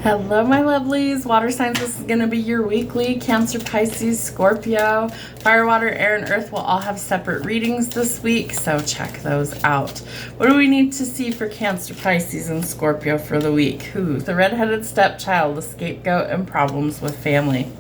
Hello, my lovelies. Water signs, this is going to be your weekly. Cancer, Pisces, Scorpio, fire, water, air, and earth will all have separate readings this week, so check those out. What do we need to see for Cancer, Pisces, and Scorpio for the week? The redheaded stepchild, the scapegoat, and problems with family.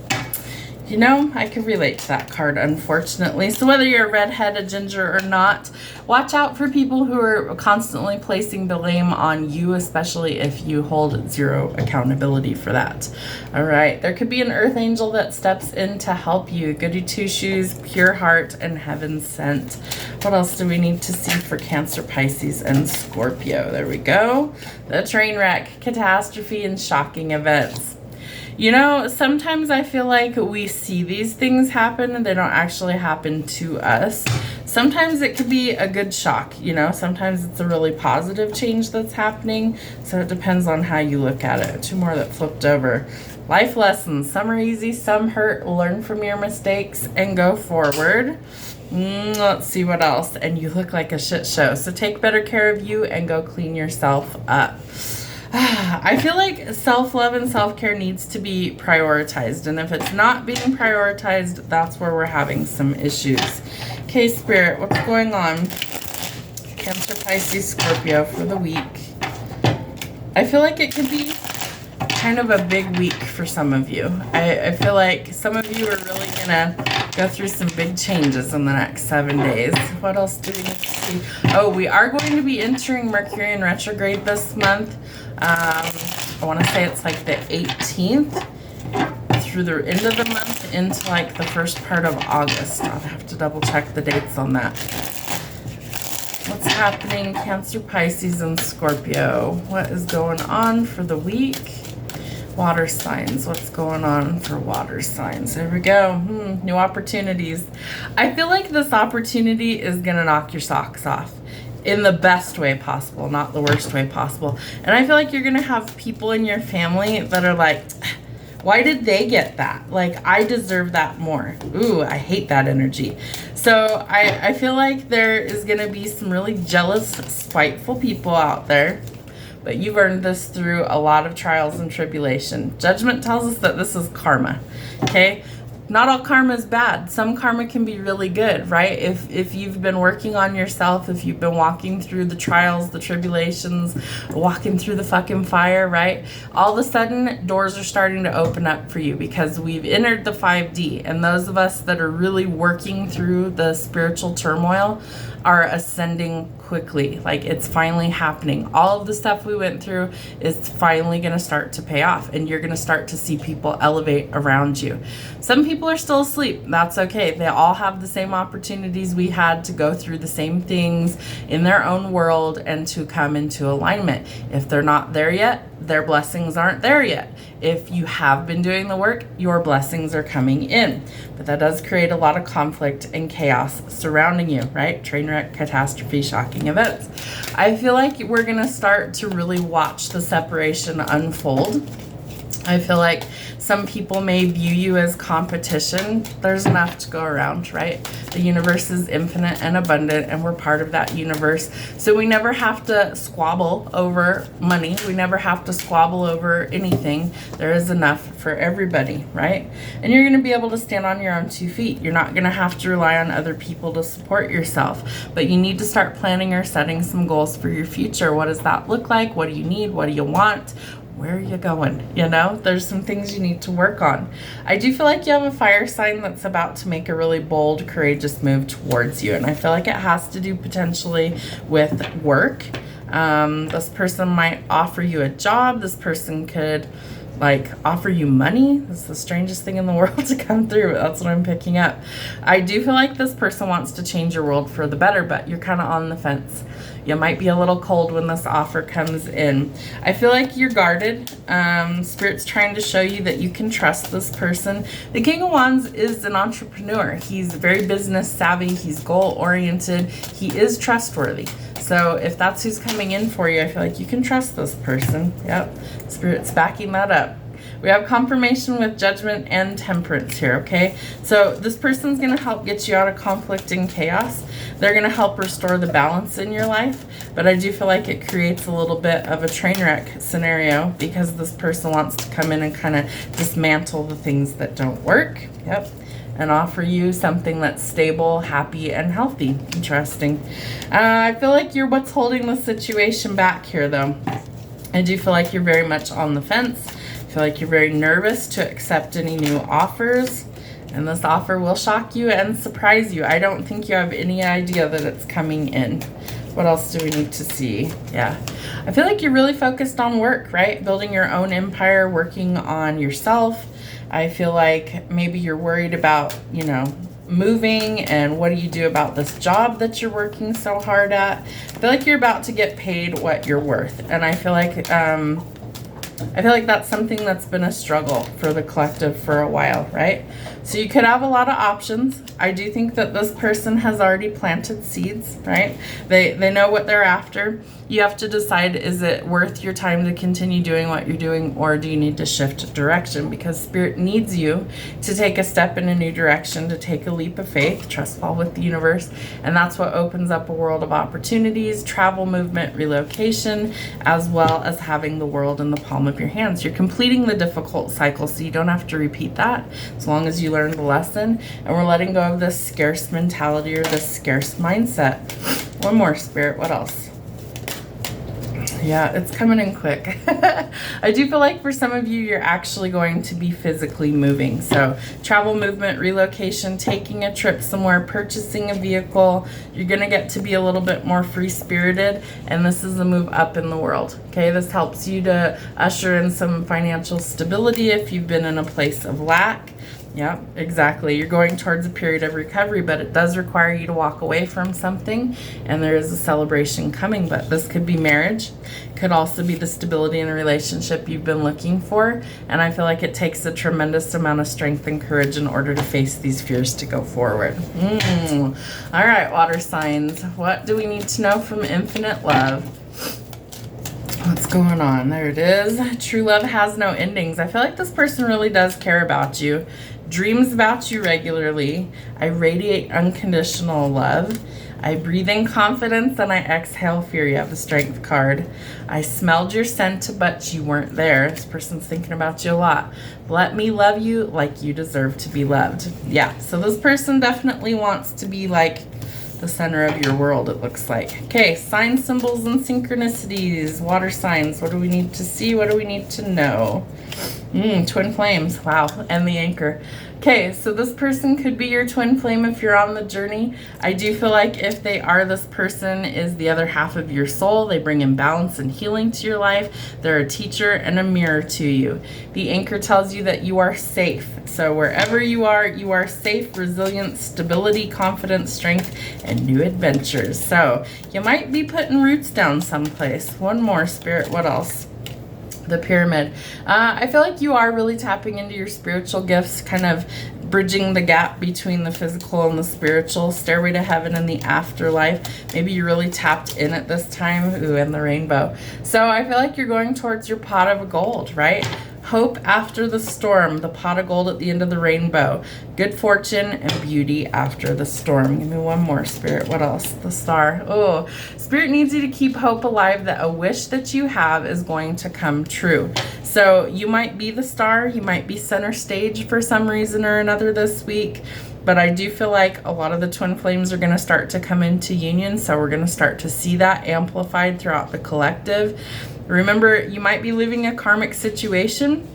You know, I can relate to that card, unfortunately. So whether you're a redhead, a ginger, or not, watch out for people who are constantly placing blame on you, especially if you hold zero accountability for that. All right, there could be an earth angel that steps in to help you. Goody two-shoes, pure heart, and heaven sent. What else do we need to see for Cancer, Pisces, and Scorpio? There we go. The train wreck, catastrophe, and shocking events. You know, sometimes I feel like we see these things happen and they don't actually happen to us. Sometimes it could be a good shock, you know, sometimes it's a really positive change that's happening. So it depends on how you look at it. Two more that flipped over. Life lessons, some are easy, some hurt. Learn from your mistakes and go forward. Let's see what else. And you look like a shit show. So take better care of you and go clean yourself up. I feel like self-love and self-care needs to be prioritized. And if it's not being prioritized, that's where we're having some issues. Okay, Spirit, what's going on? Cancer, Pisces, Scorpio for the week. I feel like it could be kind of a big week for some of you. I feel like some of you are really going to go through some big changes in the next 7 days. What else do we need to see? Oh, we are going to be entering Mercury in retrograde this month. I want to say it's like the 18th through the end of the month into like the first part of August. I'll have to double check the dates on that. What's happening, Cancer, Pisces, and Scorpio? What is going on for the week? Water signs. What's going on for water signs? There we go. New opportunities. I feel like this opportunity is going to knock your socks off. In the best way possible, not the worst way possible. And I feel like you're gonna have people in your family that are like, why did they get that? Like, I deserve that more. Ooh, I hate that energy. So I feel like there is gonna be some really jealous, spiteful people out there, but you've earned this through a lot of trials and tribulation. Judgment tells us that this is karma, okay? Not all karma is bad. Some karma can be really good, right? If you've been working on yourself, if you've been walking through the trials, the tribulations, walking through the fucking fire, right? All of a sudden, doors are starting to open up for you because we've entered the 5D. And those of us that are really working through the spiritual turmoil are ascending quickly. Like, it's finally happening. All of the stuff we went through is finally going to start to pay off, and you're going to start to see people elevate around you. Some people are still asleep. That's okay. They all have the same opportunities we had to go through the same things in their own world and to come into alignment. If they're not there yet, their blessings aren't there yet. If you have been doing the work, your blessings are coming in. But that does create a lot of conflict and chaos surrounding you, right? Train wreck, catastrophe, shocking events. I feel like we're going to start to really watch the separation unfold. I feel like some people may view you as competition. There's enough to go around, right? The universe is infinite and abundant, and we're part of that universe. So we never have to squabble over money. We never have to squabble over anything. There is enough for everybody, right? And you're going to be able to stand on your own 2 feet. You're not going to have to rely on other people to support yourself. But you need to start planning or setting some goals for your future. What does that look like? What do you need? What do you want? Where are you going? You know, there's some things you need to work on. I do feel like you have a fire sign that's about to make a really bold, courageous move towards you. And I feel like it has to do potentially with work. This person might offer you a job. This person could like offer you money. This is the strangest thing in the world to come through, but that's what I'm picking up. I do feel like this person wants to change your world for the better, but you're kind of on the fence. You might be a little cold when this offer comes in. I feel like you're guarded. Spirit's trying to show you that you can trust this person. The King of Wands is an entrepreneur. He's very business savvy. He's goal oriented. He is trustworthy. So if that's who's coming in for you, I feel like you can trust this person. Yep. Spirit's backing that up. We have confirmation with Judgment and Temperance here, okay? So this person's going to help get you out of conflict and chaos. They're going to help restore the balance in your life, but I do feel like it creates a little bit of a train wreck scenario because this person wants to come in and kind of dismantle the things that don't work. Yep. And offer you something that's stable, happy, and healthy. Interesting. I feel like you're what's holding the situation back here, though. I do feel like you're very much on the fence. I feel like you're very nervous to accept any new offers. And this offer will shock you and surprise you. I don't think you have any idea that it's coming in. What else do we need to see? Yeah. I feel like you're really focused on work, right? Building your own empire, working on yourself. I feel like maybe you're worried about, you know, moving and what do you do about this job that you're working so hard at. I feel like you're about to get paid what you're worth. And I feel like that's something that's been a struggle for the collective for a while, right? So you could have a lot of options. I do think that this person has already planted seeds, right? They know what they're after. You have to decide, is it worth your time to continue doing what you're doing, or do you need to shift direction? Because Spirit needs you to take a step in a new direction, to take a leap of faith, trust fall with the universe. And that's what opens up a world of opportunities, travel, movement, relocation, as well as having the world in the palm of your hands. You're completing the difficult cycle, so you don't have to repeat that as long as you learn the lesson. And we're letting go of this scarce mentality or this scarce mindset. One more, Spirit. What else? Yeah, it's coming in quick. I do feel like for some of you, you're actually going to be physically moving. So travel, movement, relocation, taking a trip somewhere, purchasing a vehicle. You're going to get to be a little bit more free-spirited, and this is a move up in the world. Okay, this helps you to usher in some financial stability if you've been in a place of lack. Yeah, exactly. You're going towards a period of recovery, but it does require you to walk away from something, and there is a celebration coming. But this could be marriage, could also be the stability in a relationship you've been looking for, and I feel like it takes a tremendous amount of strength and courage in order to face these fears to go forward. All right, water signs, what do we need to know from Infinite Love? What's going on? There it is. True love has no endings. I feel like this person really does care about you, dreams about you regularly. I radiate unconditional love. I breathe in confidence and I exhale fear. You have the Strength card. I smelled your scent, but you weren't there. This person's thinking about you a lot. Let me love you like you deserve to be loved. Yeah, so this person definitely wants to be like the center of your world, it looks like. Okay, signs, symbols, and synchronicities. Water signs, what do we need to see? What do we need to know? Twin flames, wow, and the anchor. Okay, so this person could be your twin flame if you're on the journey. I do feel like if they are, this person is the other half of your soul. They bring in balance and healing to your life. They're a teacher and a mirror to you. The anchor tells you that you are safe. So wherever you are safe, resilient, stability, confidence, strength, and new adventures. So you might be putting roots down someplace. One more, Spirit, what else? The pyramid. I feel like you are really tapping into your spiritual gifts, kind of bridging the gap between the physical and the spiritual. Stairway to heaven and the afterlife. Maybe you're really tapped in at this time. Ooh, and the rainbow. So I feel like you're going towards your pot of gold, right? Hope after the storm, the pot of gold at the end of the rainbow. Good fortune and beauty after the storm. Give me one more, Spirit. What else? The star. Oh, Spirit needs you to keep hope alive that a wish that you have is going to come true. So you might be the star. You might be center stage for some reason or another this week. But I do feel like a lot of the twin flames are going to start to come into union. So we're going to start to see that amplified throughout the collective. Remember, you might be leaving a karmic situation.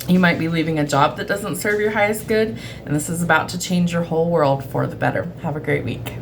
You might be leaving a job that doesn't serve your highest good. And this is about to change your whole world for the better. Have a great week.